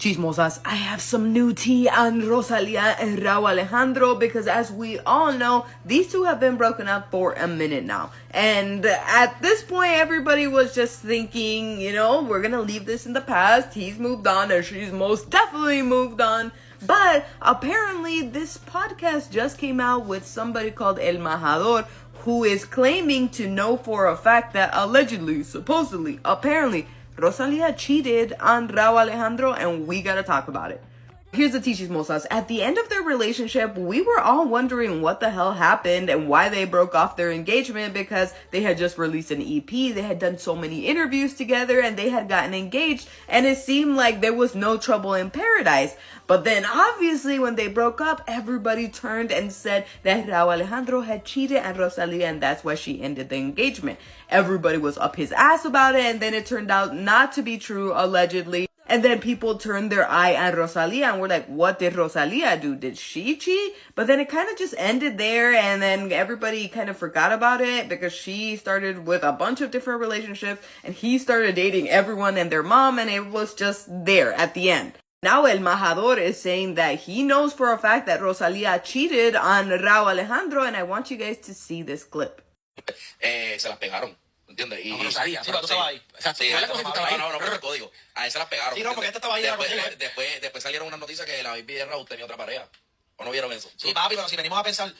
Chismosas, I have some new tea on Rosalia and Rauw Alejandro because as we all know, these two have been broken up for a minute now. And at this point, everybody was just thinking, you know, we're gonna leave this in the past. He's moved on and she's most definitely moved on. But apparently this podcast just came out with somebody called El Majador who is claiming to know for a fact that allegedly, supposedly, apparently, Rosalia cheated on Rauw Alejandro, and we gotta talk about it. Here's the tea, chismosas. At the end of their relationship, we were all wondering what the hell happened and why they broke off their engagement because they had just released an EP, they had done so many interviews together, and they had gotten engaged, and it seemed like there was no trouble in paradise. But then, obviously, when they broke up, everybody turned and said that Rauw Alejandro had cheated on Rosalia, and that's why she ended the engagement. Everybody was up his ass about it, and then it turned out not to be true, allegedly. And then people turned their eye on Rosalia and were like, what did Rosalia do? Did she cheat? But then it kind of just ended there, and then everybody kind of forgot about it because she started with a bunch of different relationships and he started dating everyone and their mom, and it was just there at the end. Now El Majador is saying that he knows for a fact that Rosalia cheated on Rauw Alejandro, and I want you guys to see this clip. Se las pegaron. ¿Entiendes? Y no sabía, sí, pero tú estabas ahí. Sí, no, pero el código. A él se las pegaron. Sí, no, porque este estaba ahí. Después salieron unas noticias que la baby de Rauw tenía otra pareja. ¿O no vieron eso? Sí, papi, pero si venimos a pensar,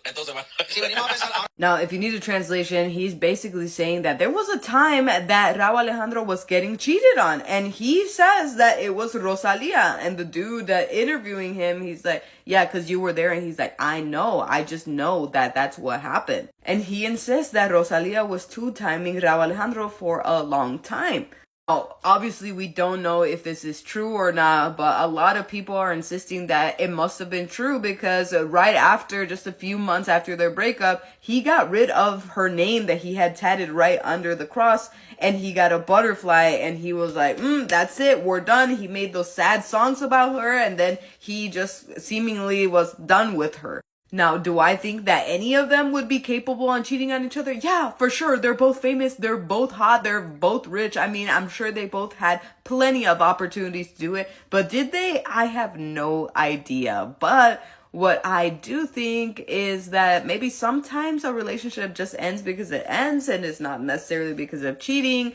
entonces, si venimos a pensar. Now, if you need a translation, he's basically saying that there was a time that Rauw Alejandro was getting cheated on, and he says that it was Rosalia, and the dude that interviewing him, he's like, yeah, because you were there, and he's like, I know, I just know that that's what happened. And he insists that Rosalia was two-timing Rauw Alejandro for a long time. Oh, obviously, we don't know if this is true or not, but a lot of people are insisting that it must have been true because right after, just a few months after their breakup, he got rid of her name that he had tatted right under the cross, and he got a butterfly, and he was like, that's it, we're done. He made those sad songs about her, and then he just seemingly was done with her. Now, do I think that any of them would be capable on cheating on each other? Yeah, for sure. They're both famous. They're both hot. They're both rich. I mean, I'm sure they both had plenty of opportunities to do it. But did they? I have no idea. But what I do think is that maybe sometimes a relationship just ends because it ends, and it's not necessarily because of cheating.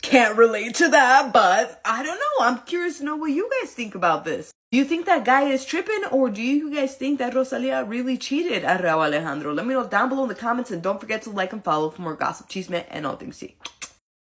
Can't relate to that, but I don't know. I'm curious to know what you guys think about this. Do you think that guy is tripping, or do you guys think that Rosalia really cheated at Rauw Alejandro? Let me know down below in the comments, and don't forget to like and follow for more gossip, chisme, and all things tea.